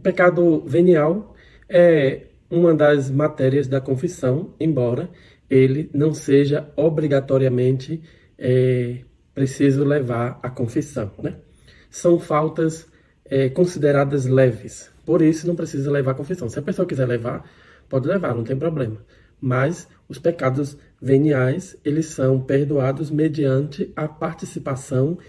O pecado venial é uma das matérias da confissão, embora ele não seja obrigatoriamente preciso levar à confissão, né? São faltas consideradas leves, por isso não precisa levar à confissão. Se a pessoa quiser levar, pode levar, não tem problema. Mas os pecados veniais, eles são perdoados mediante a participação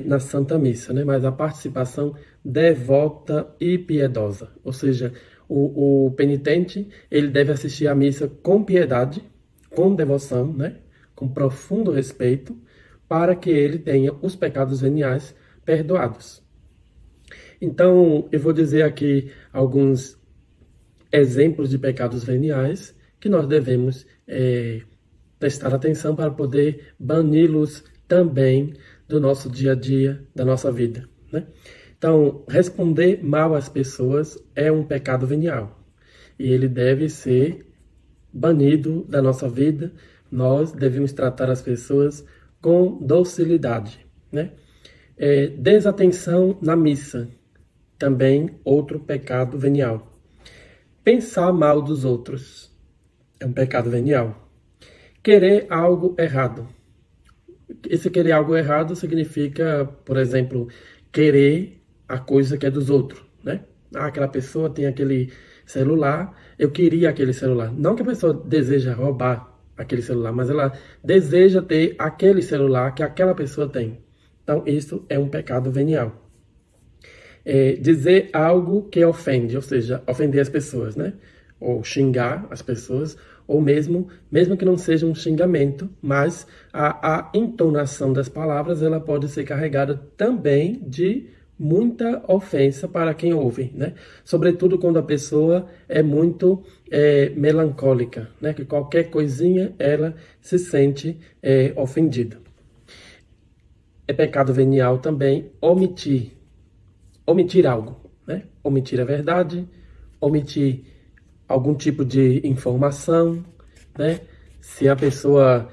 na Santa Missa, né? Mas a participação devota e piedosa, ou seja, o penitente, ele deve assistir à missa com piedade, com devoção, né? Com profundo respeito, para que ele tenha os pecados veniais perdoados. Então, eu vou dizer aqui alguns exemplos de pecados veniais que nós devemos prestar atenção para poder bani-los também do nosso dia a dia, da nossa vida, né? Então, responder mal às pessoas é um pecado venial e ele deve ser banido da nossa vida. Nós devemos tratar as pessoas com docilidade, né? Desatenção na missa, também outro pecado venial. Pensar mal dos outros é um pecado venial. Querer algo errado. Esse querer algo errado significa, por exemplo, querer a coisa que é dos outros, né? Aquela pessoa tem aquele celular, eu queria aquele celular. Não que a pessoa deseja roubar aquele celular, mas ela deseja ter aquele celular que aquela pessoa tem. Então, isso é um pecado venial. Dizer algo que ofende, ou seja, ofender as pessoas, né? Ou xingar as pessoas, ou mesmo que não seja um xingamento, mas a entonação das palavras, ela pode ser carregada também de muita ofensa para quem ouve, né? Sobretudo quando a pessoa é muito melancólica, né? Que qualquer coisinha ela se sente ofendida. É pecado venial também omitir algo, né? Omitir a verdade, omitir algum tipo de informação, né? Se a pessoa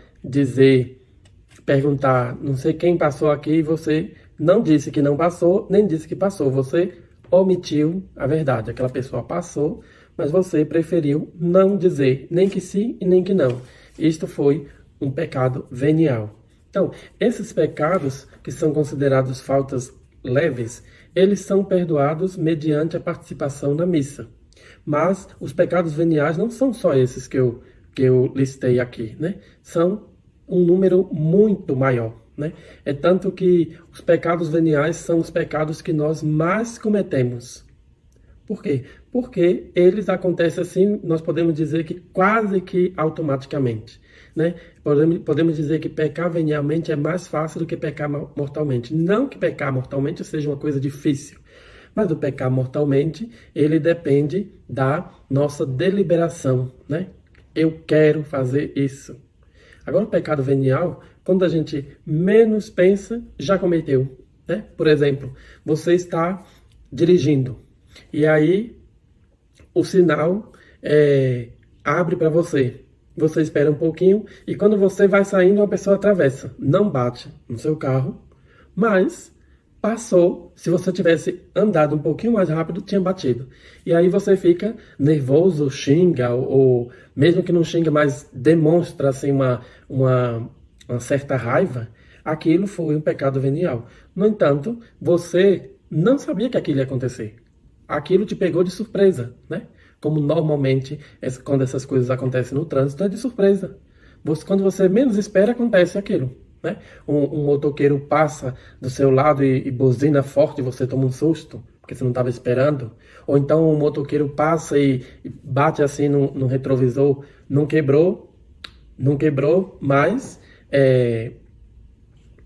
perguntar, não sei quem passou aqui, e você não disse que não passou, nem disse que passou, você omitiu a verdade. Aquela pessoa passou, mas você preferiu não dizer nem que sim e nem que não. Isto foi um pecado venial. Então, esses pecados que são considerados faltas leves, eles são perdoados mediante a participação na missa. Mas os pecados veniais não são só esses que eu listei aqui, né? São um número muito maior, né? É tanto que os pecados veniais são os pecados que nós mais cometemos. Por quê? Porque eles acontecem assim, nós podemos dizer que quase que automaticamente, né? Podemos dizer que pecar venialmente é mais fácil do que pecar mortalmente. Não que pecar mortalmente seja uma coisa difícil, mas o pecar mortalmente, ele depende da nossa deliberação, né? Eu quero fazer isso. Agora, o pecado venial, quando a gente menos pensa, já cometeu, né? Por exemplo, você está dirigindo e aí o sinal abre para você. Você espera um pouquinho e quando você vai saindo, uma pessoa atravessa. Não bate no seu carro, mas passou. Se você tivesse andado um pouquinho mais rápido, tinha batido. E aí você fica nervoso, xinga, ou mesmo que não xinga, mas demonstra assim, uma certa raiva. Aquilo foi um pecado venial. No entanto, você não sabia que aquilo ia acontecer. Aquilo te pegou de surpresa, né? Como normalmente, quando essas coisas acontecem no trânsito, é de surpresa. Quando você menos espera, acontece aquilo, né? Um motoqueiro passa do seu lado e buzina forte e você toma um susto, porque você não estava esperando. Ou então um motoqueiro passa e bate assim no retrovisor, não quebrou, mas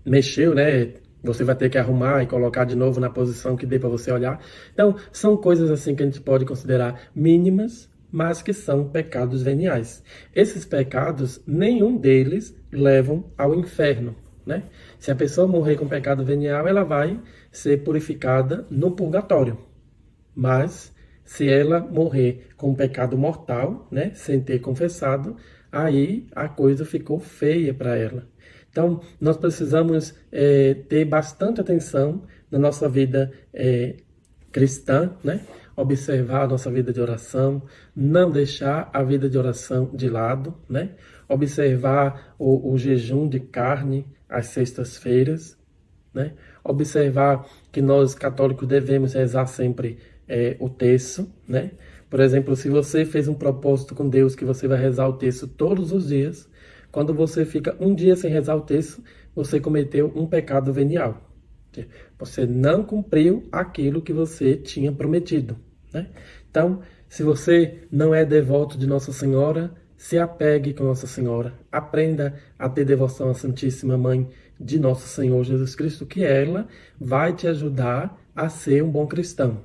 mexeu, né? Você vai ter que arrumar e colocar de novo na posição que dê para você olhar. Então, são coisas assim que a gente pode considerar mínimas, mas que são pecados veniais. Esses pecados, nenhum deles levam ao inferno, né? Se a pessoa morrer com pecado venial, ela vai ser purificada no purgatório. Mas, se ela morrer com pecado mortal, né, sem ter confessado, aí a coisa ficou feia para ela. Então, nós precisamos ter bastante atenção na nossa vida cristã, né? observar a nossa vida de oração, não deixar a vida de oração de lado, né? Observar o jejum de carne às sextas-feiras, né? Observar que nós católicos devemos rezar sempre o terço, né? Por exemplo, se você fez um propósito com Deus que você vai rezar o terço todos os dias, quando você fica um dia sem rezar o terço, você cometeu um pecado venial. Você não cumpriu aquilo que você tinha prometido, né? Então, se você não é devoto de Nossa Senhora, se apegue com Nossa Senhora. Aprenda a ter devoção à Santíssima Mãe de Nosso Senhor Jesus Cristo, que ela vai te ajudar a ser um bom cristão.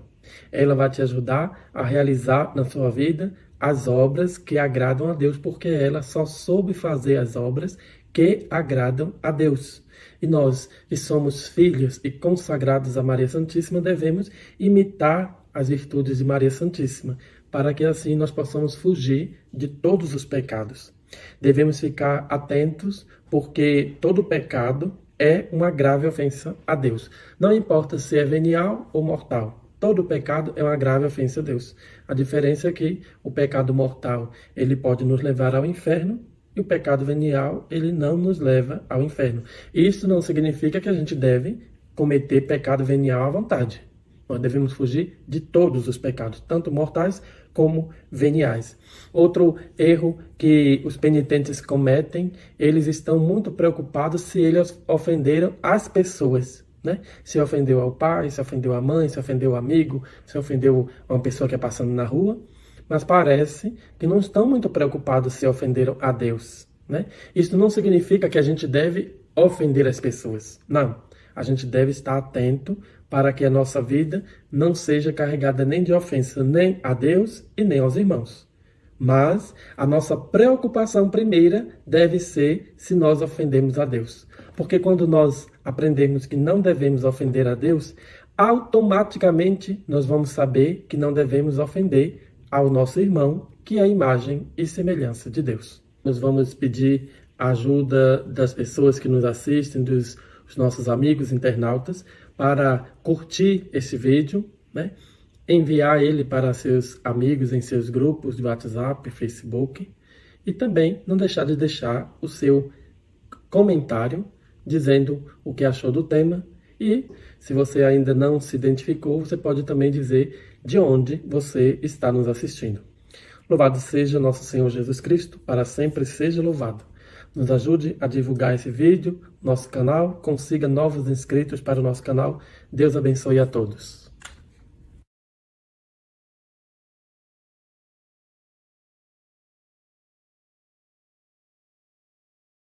Ela vai te ajudar a realizar na sua vida as obras que agradam a Deus, porque ela só soube fazer as obras que agradam a Deus. E nós, que somos filhos e consagrados a Maria Santíssima, devemos imitar as virtudes de Maria Santíssima, para que assim nós possamos fugir de todos os pecados. Devemos ficar atentos, porque todo pecado é uma grave ofensa a Deus. Não importa se é venial ou mortal. Todo pecado é uma grave ofensa a Deus. A diferença é que o pecado mortal, ele pode nos levar ao inferno, e o pecado venial, ele não nos leva ao inferno. Isso não significa que a gente deve cometer pecado venial à vontade. Nós devemos fugir de todos os pecados, tanto mortais como veniais. Outro erro que os penitentes cometem, eles estão muito preocupados se eles ofenderam as pessoas, né? Se ofendeu ao pai, se ofendeu à mãe, se ofendeu ao amigo, se ofendeu a uma pessoa que é passando na rua. Mas parece que não estão muito preocupados se ofenderam a Deus, né? Isso não significa que a gente deve ofender as pessoas. Não. A gente deve estar atento para que a nossa vida não seja carregada nem de ofensa nem a Deus e nem aos irmãos. Mas a nossa preocupação primeira deve ser se nós ofendemos a Deus. Porque quando nós aprendemos que não devemos ofender a Deus, automaticamente nós vamos saber que não devemos ofender ao nosso irmão, que é a imagem e semelhança de Deus. Nós vamos pedir a ajuda das pessoas que nos assistem, dos nossos amigos internautas, para curtir esse vídeo, né? Enviar ele para seus amigos em seus grupos de WhatsApp, Facebook, e também não deixar de deixar o seu comentário dizendo o que achou do tema. E se você ainda não se identificou, você pode também dizer de onde você está nos assistindo. Louvado seja nosso Senhor Jesus Cristo, para sempre seja louvado. Nos ajude a divulgar esse vídeo, nosso canal, consiga novos inscritos para o nosso canal. Deus abençoe a todos.